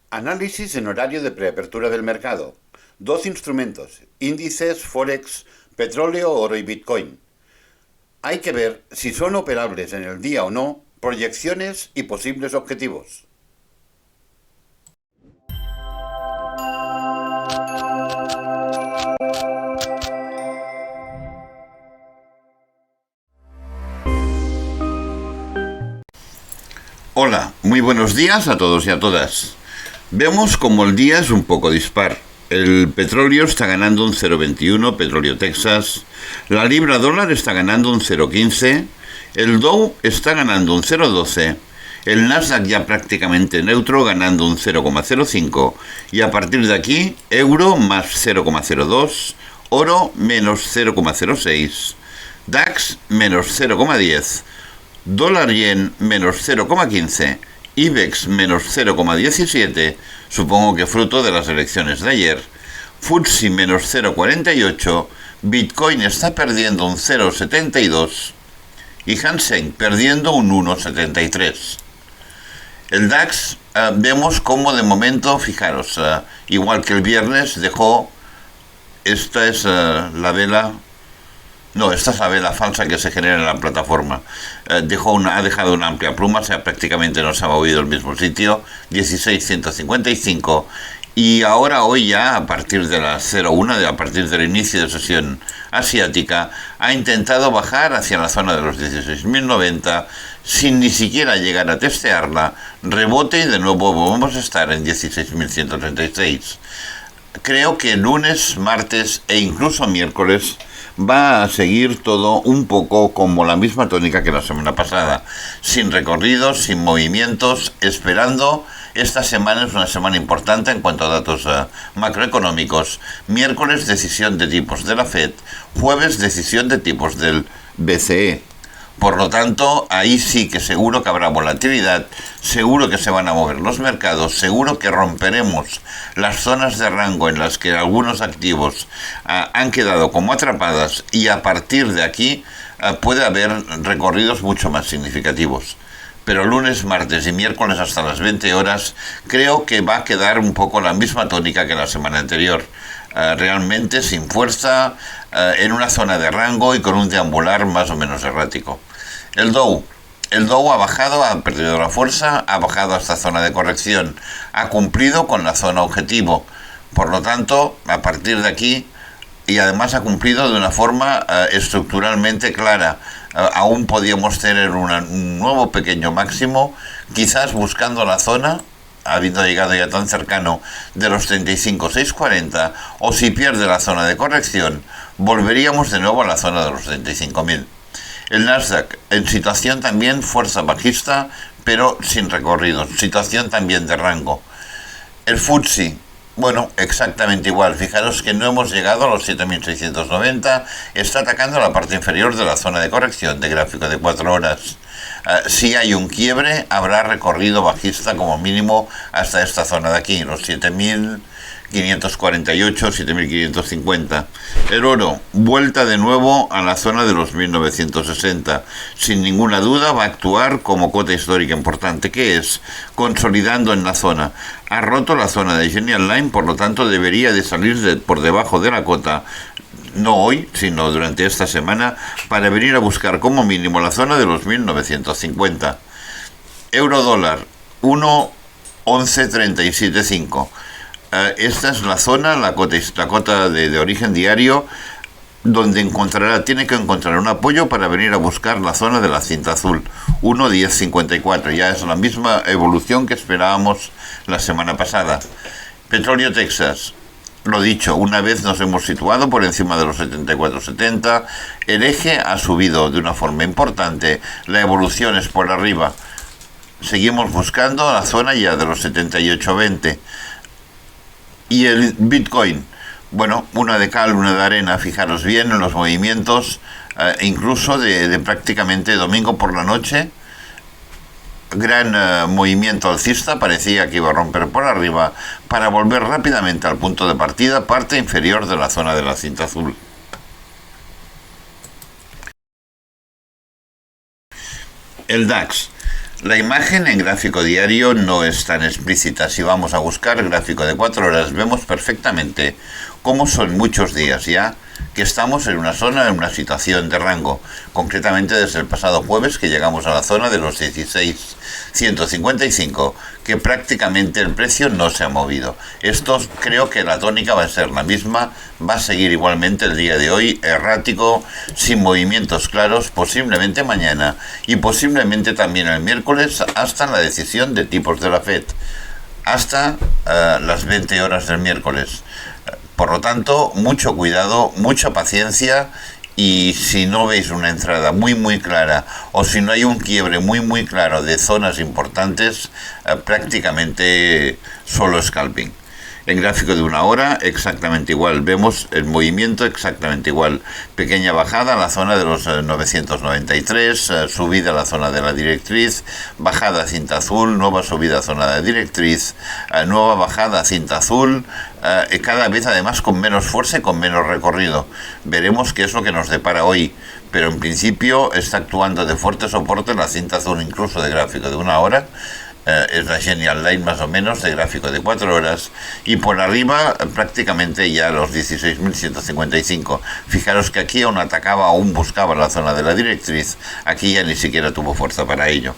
Análisis en horario de preapertura del mercado. 12 instrumentos: índices, forex, petróleo, oro y bitcoin. Hay que ver si son operables en el día o no, proyecciones y posibles objetivos. Hola, muy buenos días a todos y a todas. Vemos como el día es un poco dispar. El petróleo está ganando un 0,21, petróleo Texas. La libra dólar está ganando un 0,15. El Dow está ganando un 0,12. El Nasdaq ya prácticamente neutro, ganando un 0,05. Y a partir de aquí, euro más 0,02. Oro menos 0,06. DAX menos 0,10. Dólar yen menos 0,15, IBEX menos 0,17, supongo que fruto de las elecciones de ayer, FTSE menos 0,48, Bitcoin está perdiendo un 0,72 y Hang Seng perdiendo un 1,73. El DAX vemos como de momento, fijaros, igual que el viernes dejó, esta es la vela. No, esta es la vela falsa que se genera en la plataforma. Ha dejado una amplia pluma, o sea, prácticamente no se ha movido el mismo sitio, 16,155. Y ahora, hoy ya, a partir de las 01, a partir del inicio de sesión asiática, ha intentado bajar hacia la zona de los 16.090, sin ni siquiera llegar a testearla, rebote y de nuevo vamos a estar en 16.136. Creo que lunes, martes e incluso miércoles va a seguir todo un poco como la misma tónica que la semana pasada, sin recorridos, sin movimientos, esperando. Esta semana es una semana importante en cuanto a datos macroeconómicos. Miércoles, decisión de tipos de la FED. Jueves, decisión de tipos del BCE. Por lo tanto, ahí sí que seguro que habrá volatilidad, seguro que se van a mover los mercados, seguro que romperemos las zonas de rango en las que algunos activos han quedado como atrapadas, y a partir de aquí puede haber recorridos mucho más significativos. Pero lunes, martes y miércoles hasta las 20 horas creo que va a quedar un poco la misma tónica que la semana anterior. Realmente sin fuerza, en una zona de rango y con un deambular más o menos errático. El Dow ha bajado, ha perdido la fuerza, ha bajado a esta zona de corrección, ha cumplido con la zona objetivo. Por lo tanto, a partir de aquí, y además ha cumplido de una forma estructuralmente clara. Aún podíamos tener un nuevo pequeño máximo, quizás buscando la zona, habiendo llegado ya tan cercano, de los 35.640, o si pierde la zona de corrección, volveríamos de nuevo a la zona de los 35.000. El Nasdaq en situación también fuerza bajista, pero sin recorrido, situación también de rango. El FTSE, bueno, exactamente igual. Fijaros que no hemos llegado a los 7.690, está atacando la parte inferior de la zona de corrección de gráfico de 4 horas. Si hay un quiebre, habrá recorrido bajista como mínimo hasta esta zona de aquí, los 7.548, 7.550. El oro, vuelta de nuevo a la zona de los 1.960. Sin ninguna duda va a actuar como cota histórica importante, que es consolidando en la zona. Ha roto la zona de Genial Line, por lo tanto debería de salir por debajo de la cota, no hoy, sino durante esta semana, para venir a buscar como mínimo la zona de los 1.950. Euro dólar, 1,1137,5. Esta es la zona, la cota de origen diario, donde tiene que encontrar un apoyo para venir a buscar la zona de la cinta azul, 1,1054. Ya es la misma evolución que esperábamos la semana pasada. Petróleo Texas, lo dicho, una vez nos hemos situado por encima de los 74,70, el eje ha subido de una forma importante, la evolución es por arriba. Seguimos buscando la zona ya de los 78,20. Y el Bitcoin, bueno, una de cal, una de arena. Fijaros bien en los movimientos, incluso de prácticamente domingo por la noche. Gran movimiento alcista, parecía que iba a romper por arriba para volver rápidamente al punto de partida, parte inferior de la zona de la cinta azul. El DAX La imagen en gráfico diario no es tan explícita. Si vamos a buscar gráfico de 4 horas, vemos perfectamente cómo son muchos días ya que estamos en una zona, en una situación de rango. Concretamente desde el pasado jueves que llegamos a la zona de los 16.155, que prácticamente el precio no se ha movido. Esto creo que la tónica va a ser la misma, va a seguir igualmente el día de hoy, errático, sin movimientos claros, posiblemente mañana y posiblemente también el miércoles hasta la decisión de tipos de la FED, hasta las 20 horas del miércoles. Por lo tanto, mucho cuidado, mucha paciencia y si no veis una entrada muy clara o si no hay un quiebre muy claro de zonas importantes, prácticamente solo scalping. En gráfico de una hora, exactamente igual. Vemos el movimiento exactamente igual. Pequeña bajada a la zona de los 993, subida a la zona de la directriz, bajada a cinta azul, nueva subida a zona de la directriz, nueva bajada a cinta azul, cada vez además con menos fuerza y con menos recorrido. Veremos qué es lo que nos depara hoy, pero en principio está actuando de fuerte soporte en la cinta azul incluso de gráfico de una hora. Es la Genial Line más o menos de gráfico de 4 horas y por arriba prácticamente ya los 16.155. Fijaros que aquí aún atacaba, aún buscaba la zona de la directriz, aquí ya ni siquiera tuvo fuerza para ello.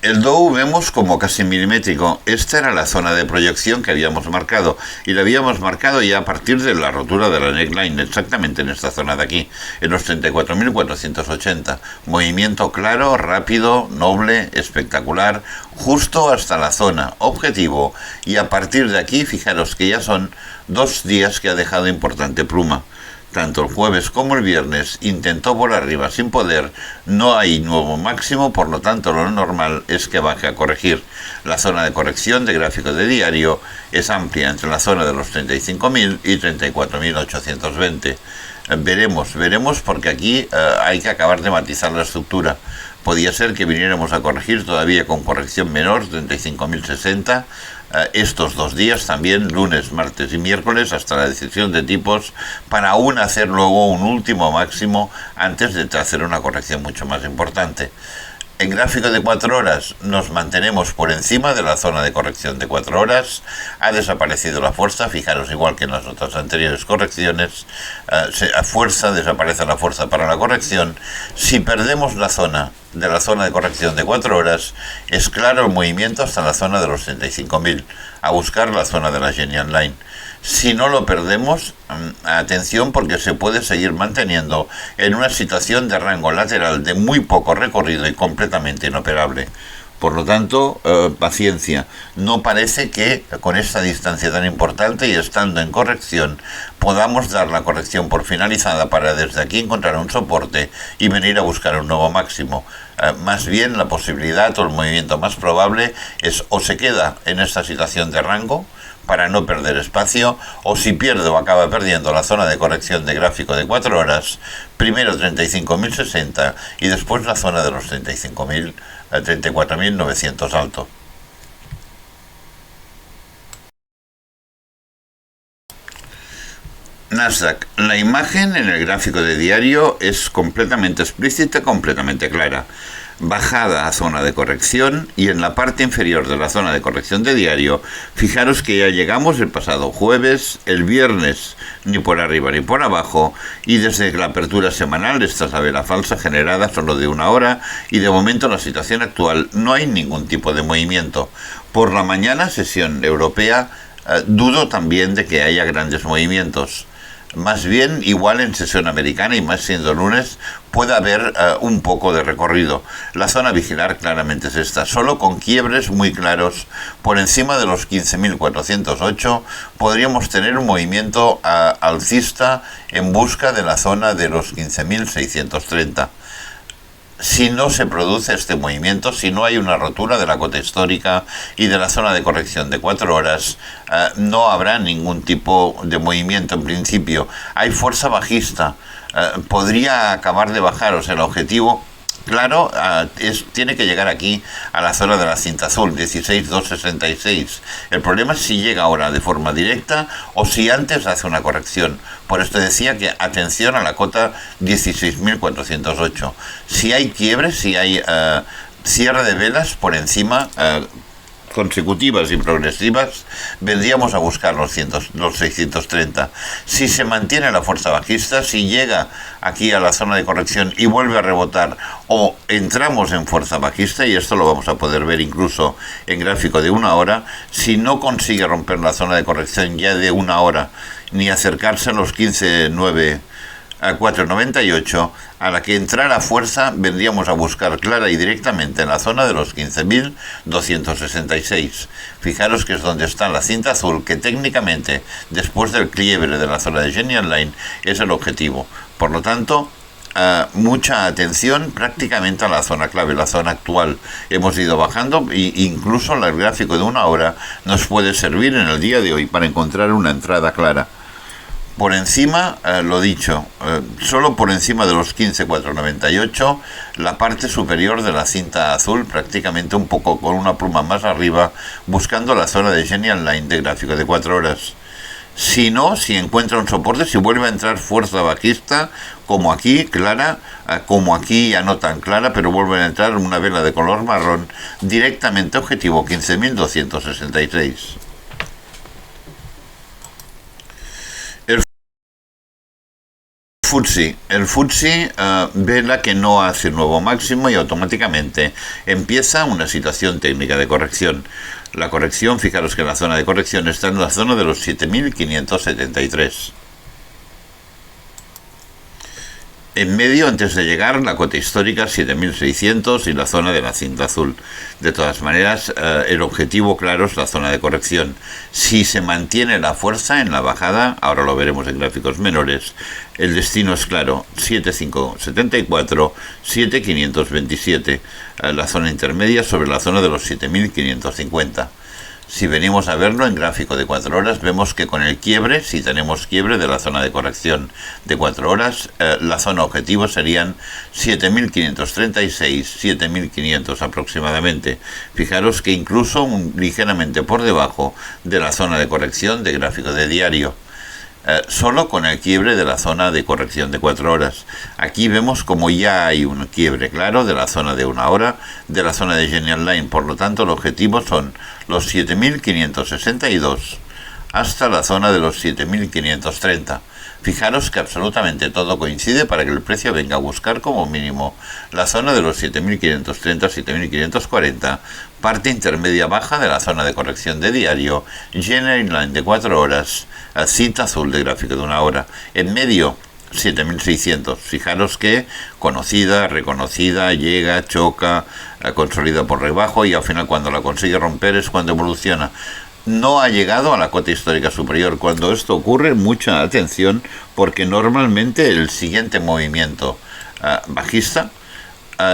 El Dow vemos como casi milimétrico. Esta era la zona de proyección que habíamos marcado y la habíamos marcado ya a partir de la rotura de la neckline, exactamente en esta zona de aquí, en los 34.480. Movimiento claro, rápido, noble, espectacular, justo hasta la zona objetivo y a partir de aquí fijaros que ya son 2 días que ha dejado importante pluma. Tanto el jueves como el viernes intentó por arriba sin poder, no hay nuevo máximo, por lo tanto lo normal es que baje a corregir. La zona de corrección de gráfico de diario es amplia entre la zona de los 35.000 y 34.820. Veremos porque aquí hay que acabar de matizar la estructura. Podía ser que viniéramos a corregir todavía con corrección menor, 35.060, estos 2 días también, lunes, martes y miércoles, hasta la decisión de tipos, para aún hacer luego un último máximo antes de hacer una corrección mucho más importante. En gráfico de 4 horas nos mantenemos por encima de la zona de corrección de 4 horas, ha desaparecido la fuerza, fijaros igual que en las otras anteriores correcciones, desaparece la fuerza para la corrección. Si perdemos la zona de corrección de 4 horas, es claro el movimiento hasta la zona de los 35.000, a buscar la zona de la Genial Line. Si no lo perdemos, atención porque se puede seguir manteniendo en una situación de rango lateral de muy poco recorrido y completamente inoperable. Por lo tanto, paciencia. No parece que con esta distancia tan importante y estando en corrección podamos dar la corrección por finalizada para desde aquí encontrar un soporte y venir a buscar un nuevo máximo. Más bien la posibilidad o el movimiento más probable es o se queda en esta situación de rango para no perder espacio, o si pierde o acaba perdiendo la zona de corrección de gráfico de 4 horas, primero 35.060 y después la zona de los 34.900 alto. Nasdaq. La imagen en el gráfico de diario es completamente explícita, completamente clara. Bajada a zona de corrección y en la parte inferior de la zona de corrección de diario, fijaros que ya llegamos el pasado jueves, el viernes ni por arriba ni por abajo y desde la apertura semanal, esta es la vela falsa generada solo de 1 hora y de momento en la situación actual no hay ningún tipo de movimiento. Por la mañana, sesión europea, dudo también de que haya grandes movimientos. Más bien, igual en sesión americana y más siendo lunes, puede haber un poco de recorrido. La zona a vigilar claramente es esta, solo con quiebres muy claros por encima de los 15.408 podríamos tener un movimiento alcista en busca de la zona de los 15.630. Si no se produce este movimiento, si no hay una rotura de la cota histórica y de la zona de corrección de 4 horas, no habrá ningún tipo de movimiento en principio. Hay fuerza bajista, podría acabar de bajar, o sea, el objetivo claro, tiene que llegar aquí a la zona de la cinta azul, 16,266. El problema es si llega ahora de forma directa o si antes hace una corrección. Por esto decía que atención a la cota 16.408. Si hay quiebre, si hay cierre de velas por encima, consecutivas y progresivas, vendríamos a buscar los 630. Si se mantiene la fuerza bajista, si llega aquí a la zona de corrección y vuelve a rebotar o entramos en fuerza bajista, y esto lo vamos a poder ver incluso en gráfico de una hora, si no consigue romper la zona de corrección ya de una hora ni acercarse a los 15.9 a 4,98, a la que entrara fuerza vendríamos a buscar clara y directamente en la zona de los 15.266. Fijaros que es donde está la cinta azul, que técnicamente después del quiebre de la zona de Genial Line es el objetivo. Por lo tanto, mucha atención prácticamente a la zona clave, la zona actual. Hemos ido bajando e incluso el gráfico de una hora nos puede servir en el día de hoy para encontrar una entrada clara. Por encima, lo dicho, solo por encima de los 15.498, la parte superior de la cinta azul, prácticamente un poco con una pluma más arriba, buscando la zona de Genial Line de gráfico de 4 horas. Si no, si encuentra un soporte, si vuelve a entrar fuerza bajista, como aquí, clara, como aquí ya no tan clara, pero vuelve a entrar una vela de color marrón, directamente objetivo 15.266. El FTSE vela que no hace nuevo máximo y automáticamente empieza una situación técnica de corrección. La corrección, fijaros que la zona de corrección está en la zona de los 7.573. En medio, antes de llegar, la cota histórica 7.600 y la zona de la cinta azul. De todas maneras, el objetivo claro es la zona de corrección. Si se mantiene la fuerza en la bajada, ahora lo veremos en gráficos menores, el destino es claro, 7.574, 7.527, la zona intermedia sobre la zona de los 7.550. Si venimos a verlo en gráfico de 4 horas, vemos que con el quiebre, si tenemos quiebre de la zona de corrección de 4 horas, la zona objetivo serían 7.536, 7.500 aproximadamente. Fijaros que incluso ligeramente por debajo de la zona de corrección de gráfico de diario. Solo con el quiebre de la zona de corrección de 4 horas. Aquí vemos como ya hay un quiebre claro de la zona de 1 hora, de la zona de Genial Line. Por lo tanto, el objetivo son los 7.562 hasta la zona de los 7.530. Fijaros que absolutamente todo coincide para que el precio venga a buscar como mínimo la zona de los 7.530, 7.540, parte intermedia baja de la zona de corrección de diario, Genial Line de 4 horas, cinta azul de gráfico de 1 hora. En medio, 7.600. Fijaros que conocida, reconocida, llega, choca, consolida por debajo y al final cuando la consigue romper es cuando evoluciona. No ha llegado a la cota histórica superior. Cuando esto ocurre, mucha atención, porque normalmente el siguiente movimiento bajista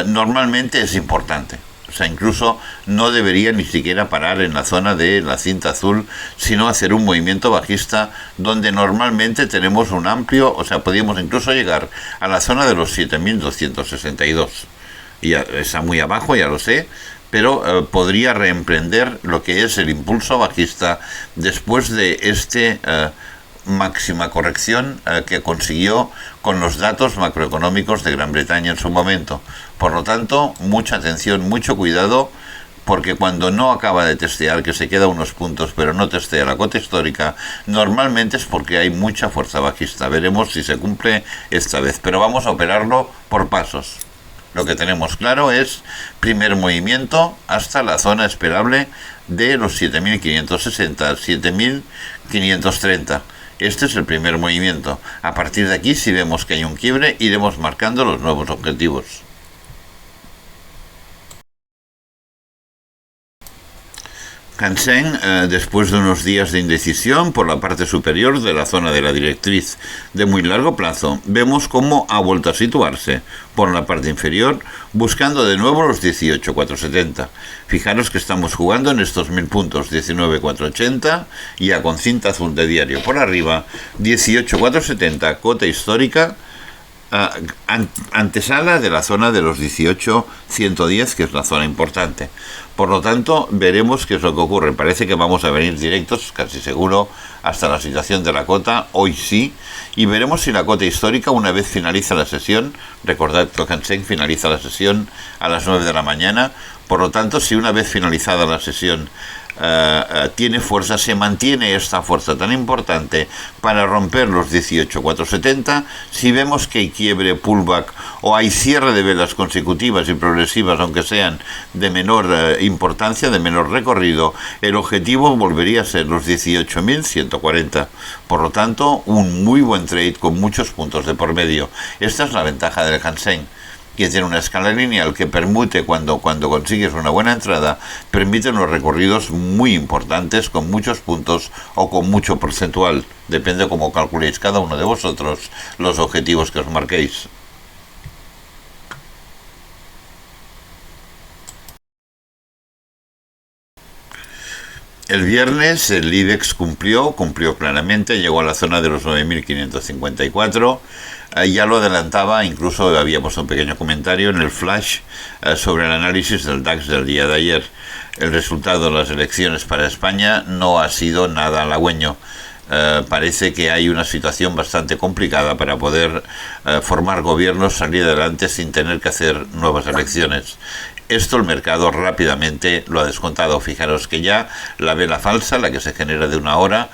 normalmente es importante. O sea, incluso no debería ni siquiera parar en la zona de la cinta azul, sino hacer un movimiento bajista donde normalmente tenemos un amplio, o sea, podríamos incluso llegar a la zona de los 7.262. Ya está muy abajo, ya lo sé, pero podría reemprender lo que es el impulso bajista después de máxima corrección que consiguió con los datos macroeconómicos de Gran Bretaña en su momento. Por lo tanto, mucha atención, mucho cuidado, porque cuando no acaba de testear, que se queda unos puntos pero no testea la cota histórica, normalmente es porque hay mucha fuerza bajista. Veremos si se cumple esta vez, pero vamos a operarlo por pasos. Lo que tenemos claro es primer movimiento hasta la zona esperable de los 7.560, 7.530. Este es el primer movimiento. A partir de aquí, si vemos que hay un quiebre, iremos marcando los nuevos objetivos. Hang Seng, después de unos días de indecisión por la parte superior de la zona de la directriz de muy largo plazo, vemos cómo ha vuelto a situarse por la parte inferior, buscando de nuevo los 18.470. Fijaros que estamos jugando en estos 1000 puntos, 19.480, ya con cinta azul de diario por arriba, 18.470, cota histórica, antesala de la zona de los 18-110, que es la zona importante. Por lo tanto, veremos qué es lo que ocurre. Parece que vamos a venir directos, casi seguro, hasta la situación de la cota, hoy sí, y veremos si la cota histórica, una vez finaliza la sesión, recordad que el Hang Seng finaliza la sesión a las 9 de la mañana, por lo tanto, si una vez finalizada la sesión tiene fuerza, se mantiene esta fuerza tan importante para romper los 18.470. Si vemos que hay quiebre, pullback o hay cierre de velas consecutivas y progresivas, aunque sean de menor importancia, de menor recorrido, el objetivo volvería a ser los 18.140. Por lo tanto, un muy buen trade con muchos puntos de por medio. Esta es la ventaja del Hang Seng, que tiene una escala lineal que permite, cuando consigues una buena entrada, permite unos recorridos muy importantes con muchos puntos o con mucho porcentual. Depende cómo calculéis cada uno de vosotros los objetivos que os marquéis. El viernes el IBEX cumplió claramente, llegó a la zona de los 9.554. Ya lo adelantaba, incluso había puesto un pequeño comentario en el flash sobre el análisis del DAX del día de ayer. El resultado de las elecciones para España no ha sido nada halagüeño. Parece que hay una situación bastante complicada para poder formar gobiernos, salir adelante sin tener que hacer nuevas elecciones. Esto el mercado rápidamente lo ha descontado. Fijaros que ya la vela falsa, la que se genera de una hora,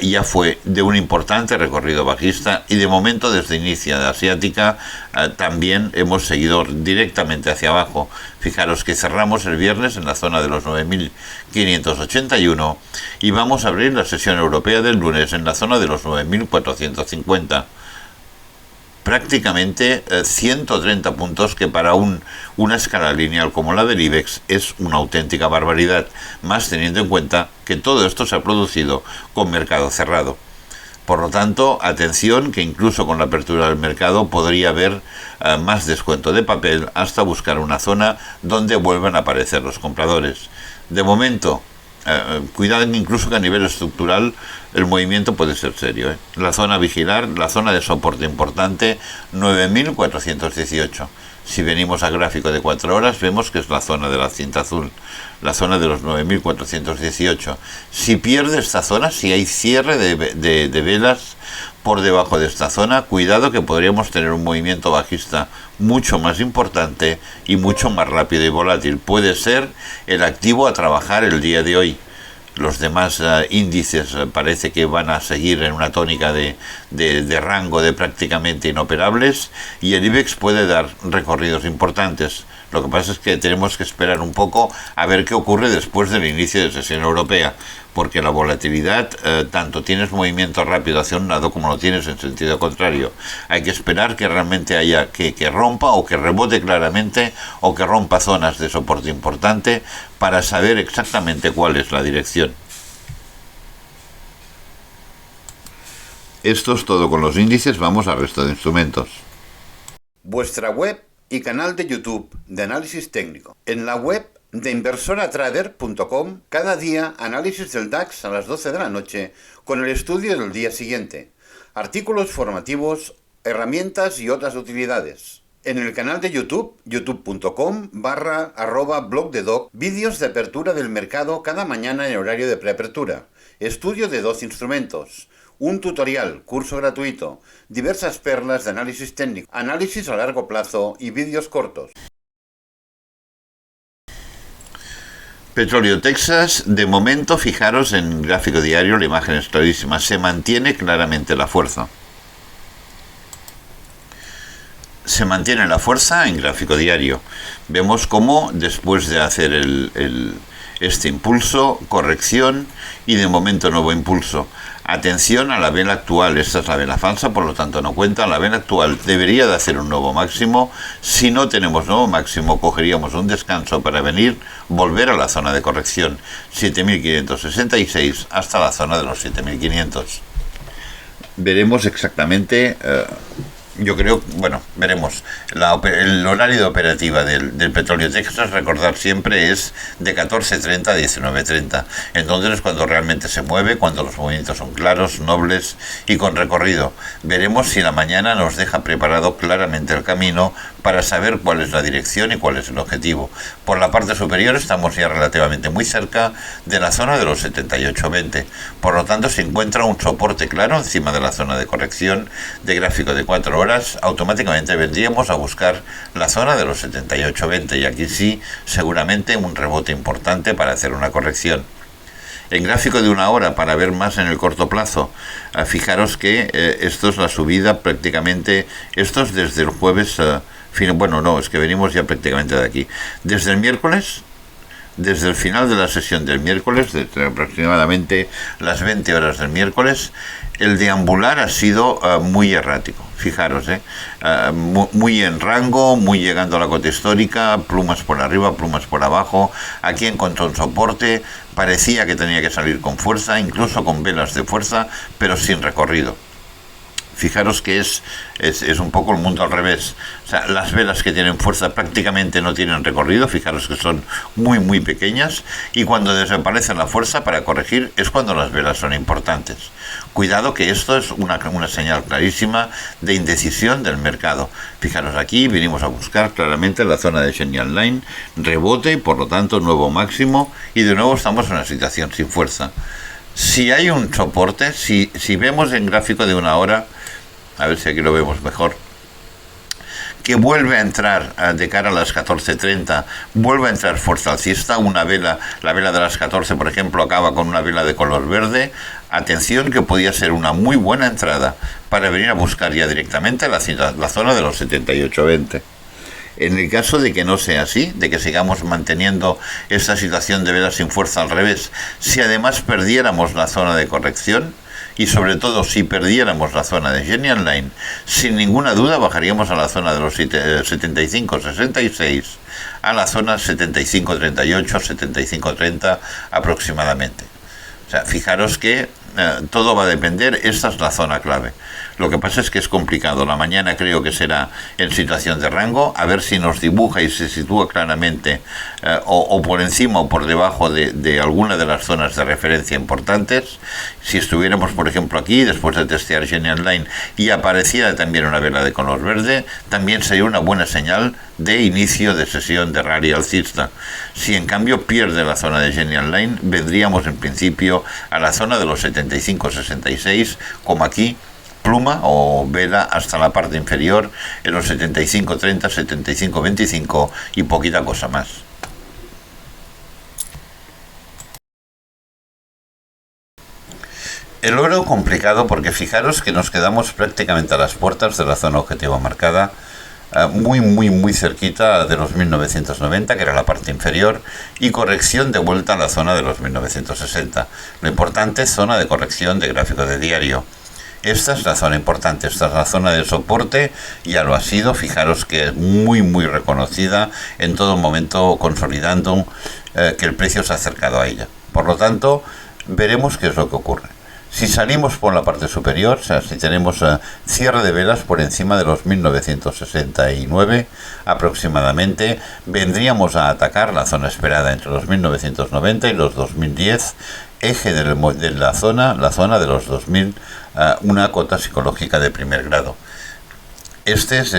ya fue de un importante recorrido bajista, y de momento desde inicio de asiática también hemos seguido directamente hacia abajo. Fijaros que cerramos el viernes en la zona de los 9.581 y vamos a abrir la sesión europea del lunes en la zona de los 9.450. Prácticamente 130 puntos, que para una escala lineal como la del IBEX es una auténtica barbaridad, más teniendo en cuenta que todo esto se ha producido con mercado cerrado. Por lo tanto, atención, que incluso con la apertura del mercado podría haber más descuento de papel hasta buscar una zona donde vuelvan a aparecer los compradores. De momento, cuidado, incluso que a nivel estructural el movimiento puede ser serio. La zona a vigilar, la zona de soporte importante, 9.418. Si venimos a gráfico de 4 horas, vemos que es la zona de la cinta azul, la zona de los 9.418. Si pierde esta zona, si hay cierre de velas por debajo de esta zona, cuidado, que podríamos tener un movimiento bajista mucho más importante y mucho más rápido y volátil. Puede ser el activo a trabajar el día de hoy. Los demás índices parece que van a seguir en una tónica de rango de prácticamente inoperables, y el IBEX puede dar recorridos importantes. Lo que pasa es que tenemos que esperar un poco a ver qué ocurre después del inicio de sesión europea, porque la volatilidad, tanto tienes movimiento rápido hacia un lado como lo tienes en sentido contrario. Hay que esperar que realmente haya que rompa o que rebote claramente o que rompa zonas de soporte importante para saber exactamente cuál es la dirección. Esto es todo con los índices. Vamos al resto de instrumentos. Vuestra web y canal de YouTube de análisis técnico. En la web de inversoratrader.com, cada día análisis del DAX a las 12 de la noche con el estudio del día siguiente, artículos formativos, herramientas y otras utilidades. En el canal de YouTube, youtube.com/blogdedoc, vídeos de apertura del mercado cada mañana en horario de preapertura, estudio de 2 instrumentos, un tutorial, curso gratuito, diversas perlas de análisis técnico, análisis a largo plazo y vídeos cortos. Petróleo Texas, de momento, fijaros en gráfico diario, la imagen es clarísima, se mantiene claramente la fuerza. Se mantiene la fuerza en gráfico diario. Vemos cómo después de hacer este impulso, corrección y de momento nuevo impulso. Atención a la vela actual, esta es la vela falsa, por lo tanto no cuenta. La vela actual debería de hacer un nuevo máximo. Si no tenemos nuevo máximo, cogeríamos un descanso para volver a la zona de corrección, 7.566 hasta la zona de los 7.500. Veremos exactamente Yo creo, bueno, veremos. El horario de operativa del Petróleo Texas, recordar siempre, es de 14:30 a 19:30. Entonces es cuando realmente se mueve, cuando los movimientos son claros, nobles y con recorrido. Veremos si la mañana nos deja preparado claramente el camino para saber cuál es la dirección y cuál es el objetivo. Por la parte superior estamos ya relativamente muy cerca de la zona de los 78,20. Por lo tanto, se encuentra un soporte claro encima de la zona de corrección de gráfico de 4 horas. Automáticamente vendríamos a buscar la zona de los 78,20 y aquí sí, seguramente un rebote importante para hacer una corrección. En gráfico de una hora, para ver más en el corto plazo, fijaros que esto es la subida prácticamente, esto es desde el jueves, bueno, no, es que venimos ya prácticamente de aquí. Desde el miércoles, desde el final de la sesión del miércoles, desde aproximadamente las 20 horas del miércoles, el deambular ha sido muy errático. Fijaros, muy en rango, muy llegando a la cota histórica, plumas por arriba, plumas por abajo. Aquí encontró un soporte, parecía que tenía que salir con fuerza, incluso con velas de fuerza, pero sin recorrido. Fijaros que es un poco el mundo al revés. O sea, las velas que tienen fuerza prácticamente no tienen recorrido. Fijaros que son muy, muy pequeñas. Y cuando desaparece la fuerza para corregir es cuando las velas son importantes. Cuidado que esto es una señal clarísima de indecisión del mercado. Fijaros aquí, venimos a buscar claramente la zona de Genial Line. Rebote, por lo tanto, nuevo máximo. Y de nuevo estamos en una situación sin fuerza. Si hay un soporte, si vemos en gráfico de una hora, a ver si aquí lo vemos mejor, que vuelve a entrar de cara a las 14:30, vuelve a entrar fuerza alcista, una vela, la vela de las 14, por ejemplo, acaba con una vela de color verde. Atención, que podía ser una muy buena entrada para venir a buscar ya directamente la zona de los 78,20. En el caso de que no sea así, de que sigamos manteniendo esta situación de velas sin fuerza al revés, si además perdiéramos la zona de corrección y sobre todo si perdiéramos la zona de Genial Line, sin ninguna duda bajaríamos a la zona de los 75,66 a la zona 75,38, 75,30 aproximadamente. O sea, fijaros que todo va a depender, esta es la zona clave. Lo que pasa es que es complicado. La mañana creo que será en situación de rango, a ver si nos dibuja y se sitúa claramente o por encima o por debajo de alguna de las zonas de referencia importantes. Si estuviéramos, por ejemplo, aquí, después de testear Genial Line, y apareciera también una vela de color verde, también sería una buena señal de inicio de sesión de rally alcista. Si en cambio pierde la zona de Genial Line, vendríamos en principio a la zona de los 75,66, como aquí, pluma o vela hasta la parte inferior en los 75,30, 75,25 y poquita cosa más. El oro complicado porque fijaros que nos quedamos prácticamente a las puertas de la zona objetivo marcada, muy cerquita de los 1990, que era la parte inferior, y corrección de vuelta a la zona de los 1960. Lo importante es zona de corrección de gráfico de diario. Esta es la zona importante, esta es la zona de soporte, ya lo ha sido. Fijaros que es muy reconocida, en todo momento consolidando que el precio se ha acercado a ella. Por lo tanto, veremos qué es lo que ocurre. Si salimos por la parte superior, o sea, si tenemos cierre de velas por encima de los 1969 aproximadamente, vendríamos a atacar la zona esperada entre los 1990 y los 2010, eje de la zona de los 2000, una cota psicológica de primer grado. Este es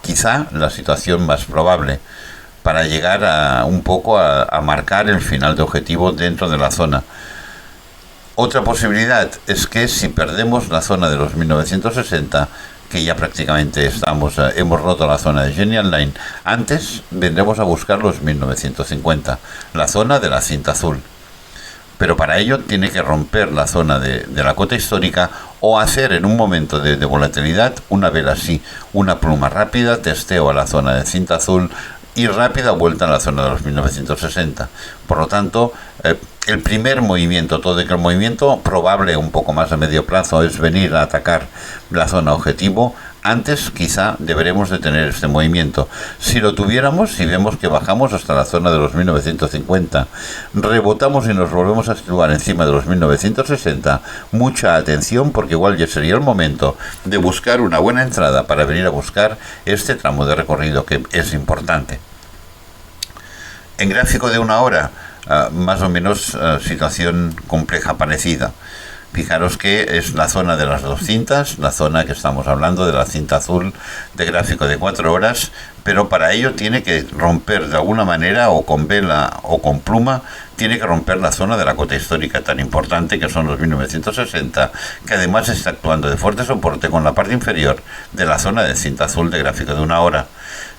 quizá la situación más probable para llegar un poco a marcar el final de objetivo dentro de la zona. Otra posibilidad es que si perdemos la zona de los 1960, que ya prácticamente hemos roto la zona de Genial Line, antes vendremos a buscar los 1950, la zona de la cinta azul. Pero para ello tiene que romper la zona de la cota histórica o hacer en un momento de volatilidad una vela así, una pluma rápida, testeo a la zona de cinta azul y rápida vuelta a la zona de los 1960. Por lo tanto, el primer movimiento, todo el movimiento probable un poco más a medio plazo, es venir a atacar la zona objetivo Antes quizá deberemos de tener este movimiento. Si lo tuviéramos, si vemos que bajamos hasta la zona de los 1950, rebotamos y nos volvemos a situar encima de los 1960, mucha atención porque igual ya sería el momento de buscar una buena entrada para venir a buscar este tramo de recorrido que es importante. En gráfico de una hora, más o menos situación compleja parecida. Fijaros que es la zona de las dos cintas, la zona que estamos hablando de la cinta azul de gráfico de 4 horas, pero para ello tiene que romper de alguna manera, o con vela o con pluma, tiene que romper la zona de la cota histórica tan importante que son los 1960, que además está actuando de fuerte soporte con la parte inferior de la zona de cinta azul de gráfico de una hora.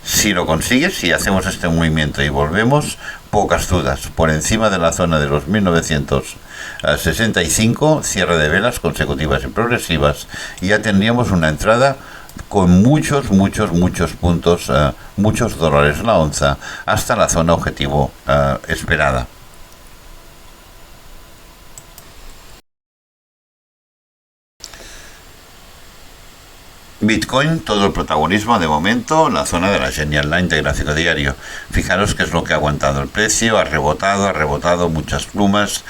Si lo consigue, si hacemos este movimiento y volvemos, pocas dudas, por encima de la zona de los 1965, cierre de velas consecutivas y progresivas, y ya tendríamos una entrada con muchos puntos, muchos dólares la onza, hasta la zona objetivo esperada. Bitcoin, todo el protagonismo de momento, la zona de la Genial Line de gráfico diario. Fijaros qué es lo que ha aguantado el precio, ha rebotado muchas plumas,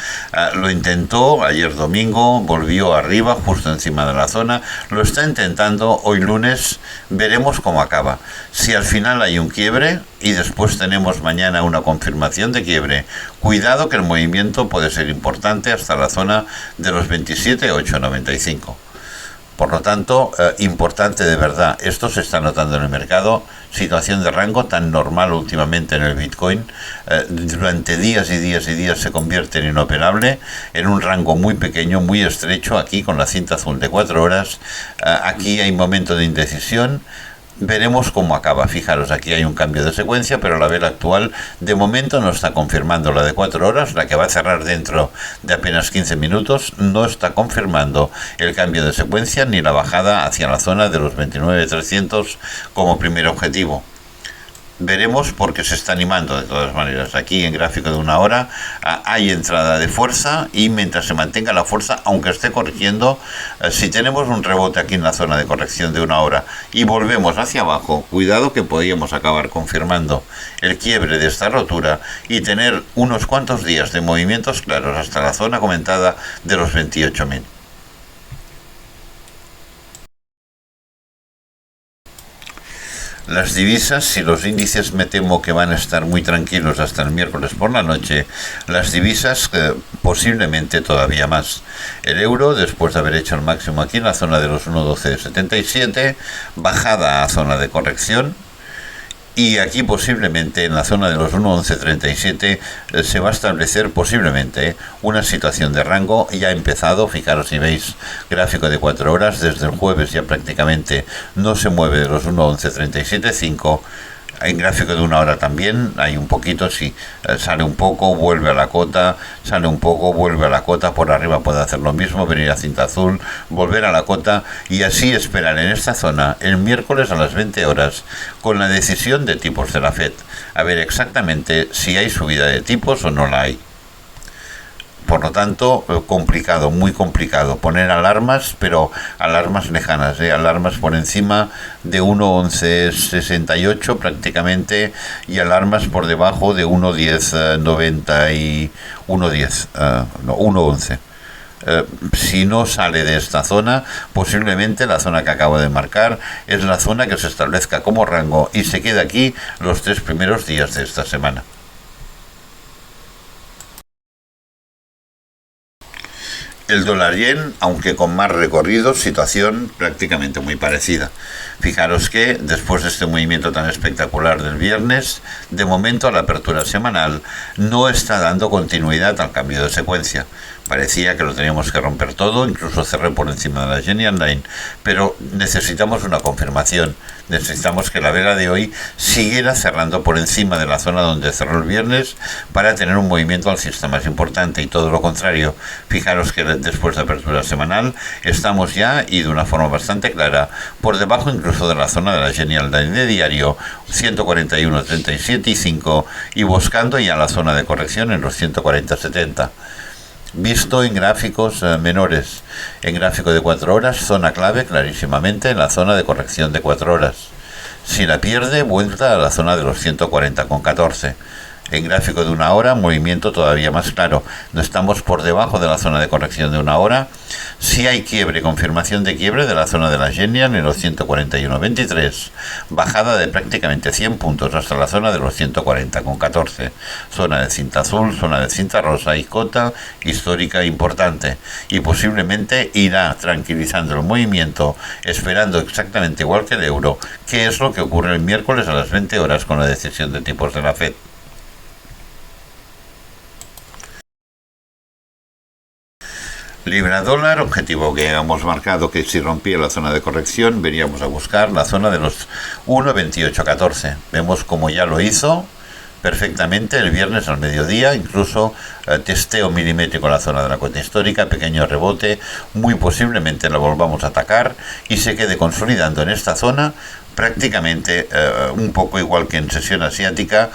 lo intentó ayer domingo, volvió arriba justo encima de la zona, lo está intentando hoy lunes, veremos cómo acaba. Si al final hay un quiebre y después tenemos mañana una confirmación de quiebre, cuidado que el movimiento puede ser importante hasta la zona de los 27.895. Por lo tanto, importante de verdad, esto se está notando en el mercado, situación de rango tan normal últimamente en el Bitcoin, durante días y días se convierte en inoperable, en un rango muy pequeño, muy estrecho, aquí con la cinta azul de 4 horas, aquí hay momento de indecisión. Veremos cómo acaba. Fijaros, aquí hay un cambio de secuencia, pero la vela actual de momento no está confirmando la de 4 horas, la que va a cerrar dentro de apenas 15 minutos, no está confirmando el cambio de secuencia ni la bajada hacia la zona de los 29.300 como primer objetivo. Veremos porque se está animando de todas maneras. Aquí en gráfico de una hora hay entrada de fuerza y mientras se mantenga la fuerza, aunque esté corrigiendo, si tenemos un rebote aquí en la zona de corrección de una hora y volvemos hacia abajo, cuidado que podríamos acabar confirmando el quiebre de esta rotura y tener unos cuantos días de movimientos claros hasta la zona comentada de los 28.000. Las divisas, si los índices me temo que van a estar muy tranquilos hasta el miércoles por la noche, las divisas posiblemente todavía más. El euro, después de haber hecho el máximo aquí en la zona de los 1.1277, bajada a zona de corrección, y aquí posiblemente en la zona de los 1.1137 se va a establecer posiblemente una situación de rango. Ya ha empezado, fijaros si veis gráfico de 4 horas, desde el jueves ya prácticamente no se mueve de los 1.1137.5. En gráfico de una hora también hay un poquito, si sale un poco, vuelve a la cota, sale un poco, vuelve a la cota, por arriba puede hacer lo mismo, venir a cinta azul, volver a la cota y así esperar en esta zona el miércoles a las 20 horas con la decisión de tipos de la FED. A ver exactamente si hay subida de tipos o no la hay. Por lo tanto, complicado, muy complicado. Poner alarmas, pero alarmas lejanas, alarmas por encima de 1.1168 prácticamente y alarmas por debajo de 1.1090 y 1.11. Si no sale de esta zona, posiblemente la zona que acabo de marcar es la zona que se establezca como rango y se queda aquí los 3 primeros días de esta semana. El dólar yen, aunque con más recorrido, situación prácticamente muy parecida. Fijaros que después de este movimiento tan espectacular del viernes, de momento a la apertura semanal no está dando continuidad al cambio de secuencia. Parecía que lo teníamos que romper todo, incluso cerré por encima de la Genial Line, pero necesitamos una confirmación. Necesitamos que la vela de hoy siguiera cerrando por encima de la zona donde cerró el viernes para tener un movimiento alcista más importante y todo lo contrario. Fijaros que después de apertura semanal estamos ya, y de una forma bastante clara, por debajo incluso de la zona de la Genial Line de diario, 141.37 y 5, y buscando ya la zona de corrección en los 140.70. visto en gráficos menores. En gráfico de 4 horas, zona clave clarísimamente en la zona de corrección de 4 horas. Si la pierde, vuelta a la zona de los 140,14. En gráfico de 1 hora, movimiento todavía más claro. No estamos por debajo de la zona de corrección de 1 hora. Si hay quiebre, confirmación de quiebre de la zona de la Genial en los 141,23. Bajada de prácticamente 100 puntos hasta la zona de los 140,14. Zona de cinta azul, zona de cinta rosa y cota histórica importante. Y posiblemente irá tranquilizando el movimiento, esperando exactamente igual que el euro, que es lo que ocurre el miércoles a las 20 horas con la decisión de tipos de la FED. Libra dólar, objetivo que hemos marcado que si rompía la zona de corrección veníamos a buscar la zona de los 1,2814. Vemos como ya lo hizo perfectamente el viernes al mediodía, incluso testeo milimétrico en la zona de la cota histórica, pequeño rebote, muy posiblemente la volvamos a atacar y se quede consolidando en esta zona prácticamente un poco igual que en sesión asiática.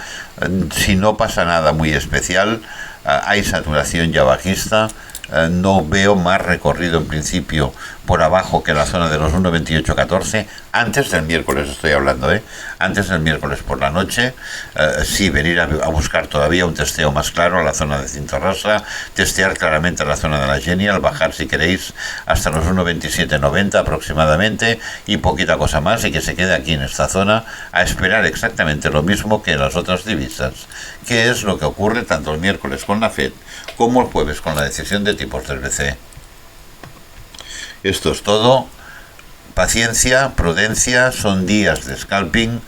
Si no pasa nada muy especial, hay saturación ya bajista. No veo más recorrido en principio por abajo que la zona de los 1,2814 antes del miércoles, estoy hablando, antes del miércoles por la noche. Sí, venir a buscar todavía un testeo más claro a la zona de cinta rosa, testear claramente la zona de la Genial, bajar si queréis hasta los 1,2790 aproximadamente y poquita cosa más, y que se quede aquí en esta zona a esperar exactamente lo mismo que las otras divisas, que es lo que ocurre tanto el miércoles con la FED como el jueves con la decisión de tipos del BCE. Esto es todo. Paciencia, prudencia, son días de scalping,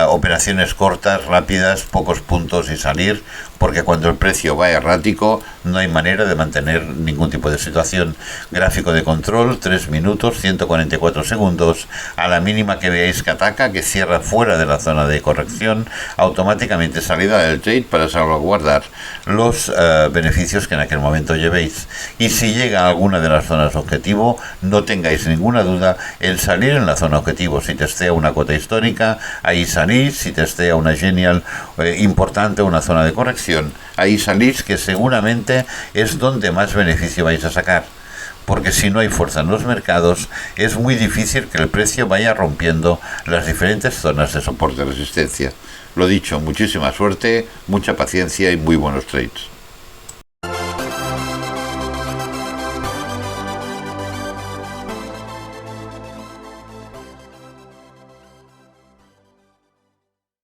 operaciones cortas, rápidas, pocos puntos y salir, porque cuando el precio va errático no hay manera de mantener ningún tipo de situación. Gráfico de control, 3 minutos, 144 segundos, a la mínima que veáis que ataca, que cierra fuera de la zona de corrección, automáticamente salida del trade para salvaguardar los beneficios que en aquel momento llevéis. Y si llega a alguna de las zonas objetivo, no tengáis ninguna duda en salir en la zona objetivo. Si testea una cota histórica, ahí salís. Si testea una Genial importante, una zona de corrección, ahí salís, que seguramente es donde más beneficio vais a sacar, porque si no hay fuerza en los mercados es muy difícil que el precio vaya rompiendo las diferentes zonas de soporte y resistencia. Lo dicho, muchísima suerte, mucha paciencia y muy buenos trades.